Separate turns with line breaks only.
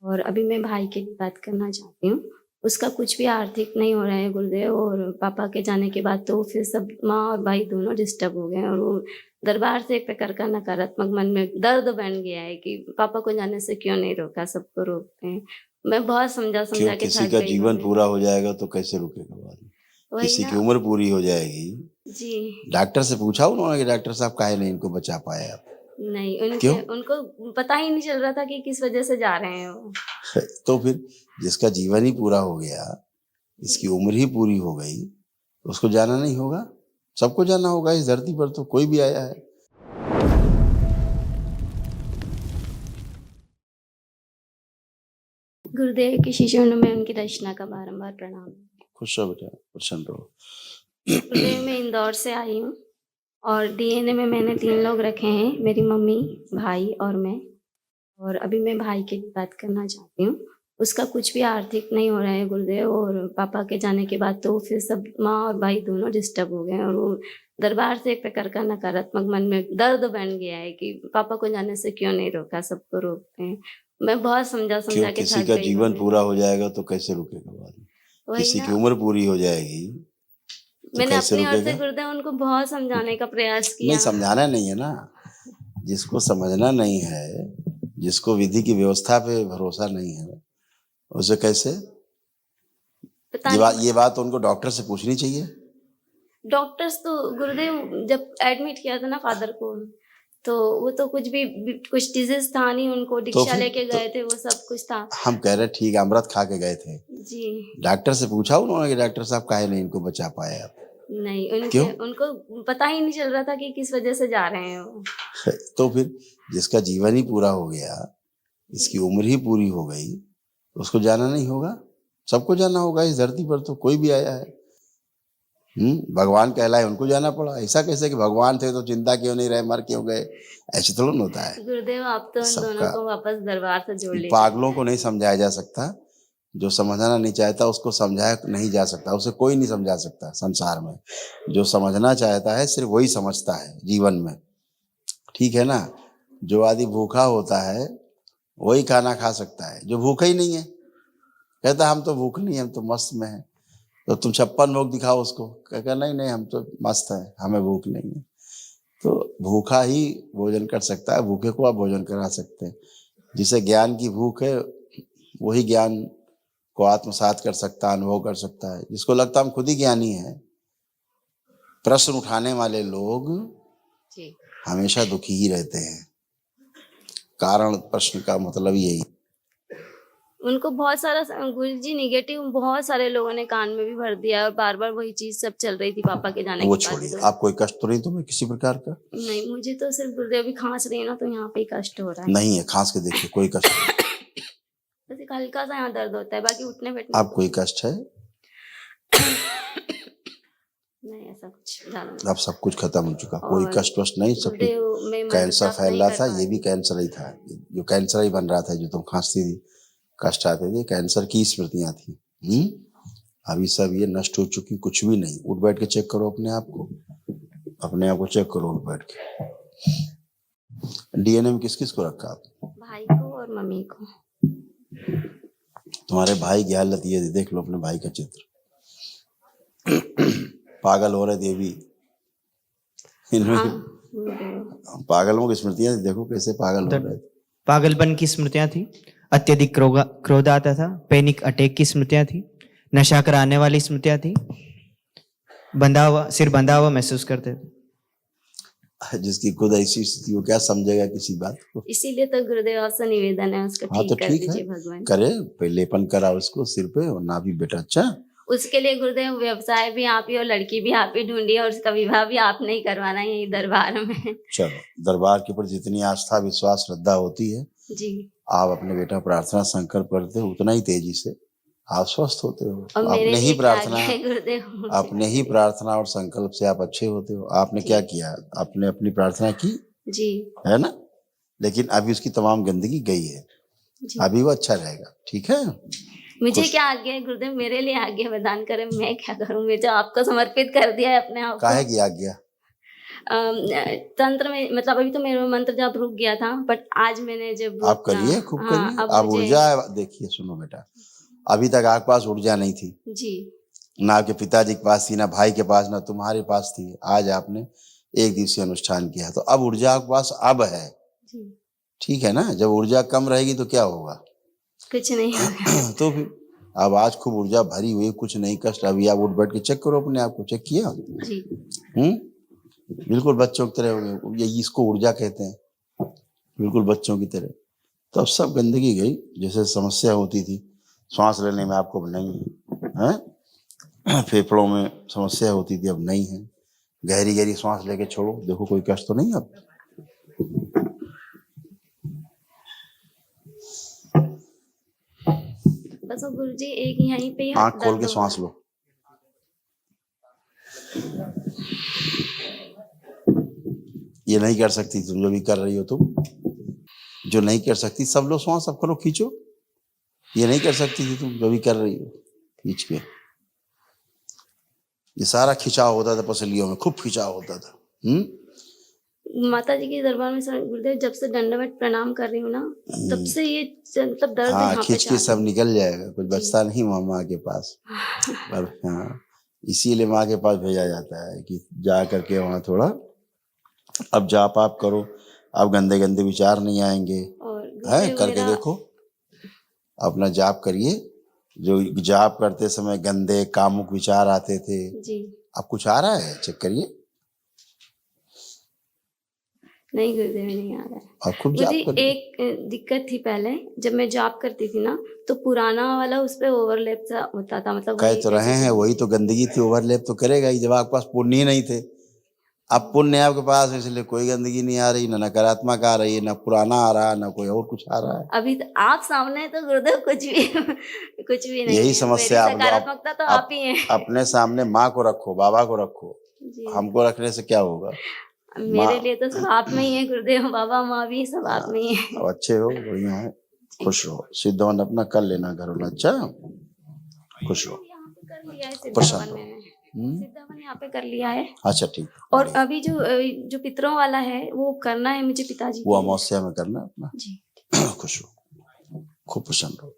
और अभी मैं भाई की बात करना चाहती हूँ। उसका कुछ भी आर्थिक नहीं हो रहा है गुरुदेव, और पापा के जाने के बाद तो फिर सब माँ और भाई दोनों डिस्टर्ब हो गए हैं, और वो दरबार से एक प्रकार का नकारात्मक मन में दर्द बन गया है कि पापा को जाने से क्यों नहीं रोका, सबको रोकते हैं। मैं बहुत समझा
क्यों?
के
किसी
थक
का
गई
जीवन
हूँ।
पूरा हो जाएगा तो कैसे रुकेगा बाद में?
वही
किसी की
ना
उम्र पूरी हो जाएगी।
जी।
डॉक्टर से पूछा उन्होंने कि डॉक्टर साहब काहे नहीं इनको बचा पाए आप?
नहीं,
क्यों?
उनको पता ही नहीं चल रहा था कि किस वजह से जा रहे हैं वो।
तो फिर जिसका जीवन ही पूरा हो गया, इसकी उम्र ही पूरी हो गई, तो उसको जाना नहीं होगा? सबको जाना होगा, इस धरती पर तो कोई भी आया है।
गुरुदेव की शिष्यों में उनकी रचना का बारंबार प्रणाम।
खुश रहो बेटा, प्रसन्न रहो।
गुरुदेव मैं इंदौर से आई हूँ, और डीएनए में मैंने 3 लोग रखे हैं, मेरी मम्मी, भाई और मैं। और अभी मैं भाई की बात करना चाहती हूँ। उसका कुछ भी आर्थिक नहीं हो रहा है गुरुदेव, और पापा के जाने के बाद तो फिर सब माँ और भाई दोनों डिस्टर्ब हो गए हैं, और वो दरबार से एक प्रकार का नकारात्मक मन में दर्द बन गया है कि पापा को जाने से क्यों नहीं रोका, सबको रोकते हैं। मैं बहुत समझा
क्यों?
के
किसी
थक
का
गई
जीवन
हूँ।
पूरा हो जाएगा तो कैसे रुकेगा बाद में?
वही
किसी की
ना
उम्र पूरी हो जाएगी तो
मैंने
कैसे
अपनी ओर से
रुकेगा?
गुरुदेव उनको बहुत समझाने का प्रयास
नहीं,
किया।
समझाना नहीं है ना। जिसको समझना नहीं है, जिसको विधि की व्यवस्था पे भरोसा नहीं है, उसे कैसे?
पता
ये
नहीं
बात उनको डॉक्टर से पूछनी चाहिए।
डॉक्टर्स तो गुरुदेव जब एडमिट किया था ना फादर को, तो वो तो कुछ डिजीज था नहीं, उनको
तो
दीक्षा
फिर
लेके गए थे, वो सब कुछ था।
हम कह रहे ठीक है, अमृत खा के गए थे।
जी
डॉक्टर से पूछा उन्होंने कि डॉक्टर साहब काहे नहीं इनको बचा पाए आप?
नहीं,
क्यों?
उनको पता ही नहीं चल रहा था कि किस वजह से जा रहे हैं वो।
तो फिर जिसका जीवन ही पूरा हो गया, इसकी उम्र ही पूरी हो गई, तो उसको जाना नहीं होगा? सबको जाना होगा, इस धरती पर तो कोई भी आया है। भगवान कहलाए उनको जाना पड़ा। ऐसा कैसे कि भगवान थे तो चिंता क्यों नहीं रहे, मर क्यों गए? ऐसे थोड़ा ना होता है।
गुरुदेव आप तो उन दोनों
सबका
को वापस दरबार से जोड़ लीजिए।
पागलों को नहीं समझाया जा सकता। जो समझना नहीं चाहता उसको समझाया नहीं जा सकता, उसे कोई नहीं समझा सकता संसार में। जो समझना चाहता है सिर्फ वही समझता है जीवन में, ठीक है ना? जो आदमी भूखा होता है वही खाना खा सकता है, जो भूखा ही नहीं है कहता हम तो भूख नहीं है, हम तो मस्त में है। तो तुम 56 भोग दिखाओ उसको, कहेगा नहीं नहीं हम तो मस्त है, हमें भूख नहीं है। तो भूखा ही भोजन कर सकता है, भूखे को आप भोजन करा सकते हैं। जिसे ज्ञान की भूख है वही ज्ञान को आत्मसात कर सकता है, अनुभव कर सकता है। जिसको लगता है हम खुद ही ज्ञानी हैं, प्रश्न उठाने वाले लोग
जी
हमेशा दुखी ही रहते हैं। कारण प्रश्न का मतलब यही।
उनको बहुत सारा गुरुजी निगेटिव बहुत सारे लोगों ने कान में भी भर दिया, और बार बार वही चीज सब चल रही थी पापा के जाने
वो
के बाद।
छोड़िए, आप कोई कष्ट तो नहीं तुम्हें किसी प्रकार का?
नहीं, मुझे तो सिर्फ गुरुदेव अभी खांस रही है ना, तो यहाँ पे ही कष्ट हो रहा है।
नहीं है, खांस के देखिए, कोई कष्ट नहीं।
बस हल्का सा यहाँ दर्द होता है, बाकी उठने बैठने
आप कोई कष्ट है?
नहीं, ऐसा कुछ ज्यादा नहीं।
अब सब कुछ खत्म हो चुका, कोई कष्ट वष्ट नहीं। सब कुछ कैंसर फैल रहा था, ये भी कैंसर ही था, जो कैंसर ही बन रहा था। जो तुम खांसती थी, कष्ट आते थे, कैंसर की स्मृतियां थी। अभी सब ये नष्ट हो चुकी, कुछ भी नहीं। उठ बैठ के चेक करो अपने आप को, अपने आप को चेक करो उठ बैठ के। डीएनए में किस किस को रखा आप?
भाई को और मम्मी को।
तुम्हारे भाई की हालत ये, देख लो अपने भाई का चित्र। पागल हो रहे थे भी, पागलों की स्मृतियां देखो कैसे पागल हो रहे थे।
पागलपन की स्मृतियां थी, अत्यधिक क्रोध आता था, पैनिक अटैक की स्मृतियां थी, नशा कराने वाली स्मृतियां थी, सिर बंधा हुआ महसूस करते थे।
जिसकी खुद ऐसी स्थिति, वो क्या समझेगा किसी बात को?
इसीलिए तो गुरुदेव आपसे निवेदन है, उसको ठीक कर दीजिए भगवान।
करे, लेपन करा उसको सिर पे, और ना भी बेटा। अच्छा,
उसके लिए गुरुदेव व्यवसाय भी आप ही और लड़की भी आप ही ढूंढिए, और उसका विवाह भी आप नहीं करवाना यही दरबार में।
चलो, दरबार के ऊपर जितनी आस्था विश्वास श्रद्धा होती है
जी,
आप अपने बेटा प्रार्थना संकल्प करते हो, उतना ही तेजी से आप स्वस्थ होते हो।
अपने ही
प्रार्थना और संकल्प से आप अच्छे होते हो। आपने क्या किया? आपने अपनी प्रार्थना की
जी,
है ना? लेकिन अभी उसकी तमाम गंदगी गई है, अभी वो अच्छा रहेगा, ठीक है?
मुझे क्या आज्ञा है गुरुदेव? मेरे लिए आज्ञा प्रदान करें, मैं क्या करूं? मैं जो आपको समर्पित कर दिया है अपने आप को।
काहे की आज्ञा?
तंत्र में मतलब अभी तो मेरा मंत्र जब रुक गया था, बट आज मैंने जब
आप करिए, खूब
हाँ,
करिए।
अब
आप
मुझे
ऊर्जा देखिए, सुनो बेटा, अभी तक आपके पास ऊर्जा नहीं थी,
जी
ना आपके पिताजी के पास थी, ना भाई के पास, ना तुम्हारे पास थी। आज आपने एक दिवसीय अनुष्ठान किया, तो अब ऊर्जा आपके पास अब है।
जी
ठीक है ना? जब ऊर्जा कम रहेगी तो क्या होगा?
कुछ नहीं होगा।
तो फिर अब आज खूब ऊर्जा भरी हुई, कुछ नहीं कष्ट। अभी आप उठ बैठ के चेक करो अपने आप को, चेक किया?
जी
बिल्कुल बच्चों की तरह हो गए, ये इसको ऊर्जा कहते हैं, बिल्कुल बच्चों की तरह। तो अब सब गंदगी गई। जैसे समस्या होती थी सांस लेने में, आपको अब नहीं है, हैं? फेफड़ों में समस्या होती थी, अब नहीं है। गहरी गहरी सांस लेके छोड़ो, देखो कोई कष्ट तो नहीं अब।
बस वो गुरुजी एक यहीं पे ही
आंख खोल के
दर्द हो
सांस
रहा
लो। ये नहीं कर सकती तुम जो भी कर रही हो, तुम जो नहीं कर सकती, सब लोग सांस अब खोलो, खींचो। ये नहीं कर सकती थी तुम जो भी कर रही हो, खींच के। ये सारा खिंचाव होता था पसलियों में, खूब खिंचाव होता था।
माता जी के दरबार में सर गुरुदेव जब से दंडवत प्रणाम कर रही हूँ ना, तब से ये मतलब दर्द
हाँ,
यहाँ पे
खींच के
चालू
सब निकल जाएगा, कुछ
जी।
बचता नहीं माँ के पास। पर हाँ, इसीलिए माँ के पास भेजा जाता है कि जा करके वहाँ थोड़ा अब जाप आप करो, अब गंदे गंदे विचार नहीं आएंगे।
और
है,
गुरुदेव
करके
मेरा
देखो, अपना जाप करिए। जो जाप करते समय गंदे कामुक विचार आते थे,
जी
अब कुछ आ रहा है? चेक करिए।
नहीं गुरुदेव नहीं आ रहा है।
आप खूब जाप
मुझे
करिए।
एक दिक्कत थी पहले, जब मैं जॉब करती थी ना, तो पुराना वाला उस पे ओवरलैप सा होता था, मतलब
कह
वही
तो रहे हैं, वही तो गंदगी थी, ओवरलैप तो करेगा ही जब आपके पास पुण्य ही नहीं थे। अब पुण्य है आपके पास, इसलिए कोई गंदगी नहीं आ रही, ना नकारात्मक आ रही है, ना पुराना आ रहा है, ना कोई और कुछ आ रहा है।
अभी तो आप सामने हैं, तो गुरुदेव कुछ भी कुछ भी नहीं
यही
है। मेरी
समस्या आप लो।
सकारात्मकता तो आप ही हैं।
अपने सामने माँ को रखो, बाबा को रखो,
जी
हमको रखने से क्या होगा?
मेरे लिए तो सब आप में ही है गुरुदेव, बाबा माँ भी सब आप में ही है।
अब अच्छे हो, बढ़िया है, खुश रहो। सिद्धवन अपना कर लेना घर वाला, अच्छा, खुश रहो,
यहाँ पे कर लिया है
प्रसन्न
सिद्धावन
रहो।
में, सिद्धावन यहाँ पे कर लिया है।
अच्छा ठीक,
और
बढ़िया।
अभी जो पितरों वाला है वो करना है मुझे पिताजी
वो
के लिए।
अमावस्या में करना अपना।
जी
खुश रहो, खूब प्रसन्न रहो।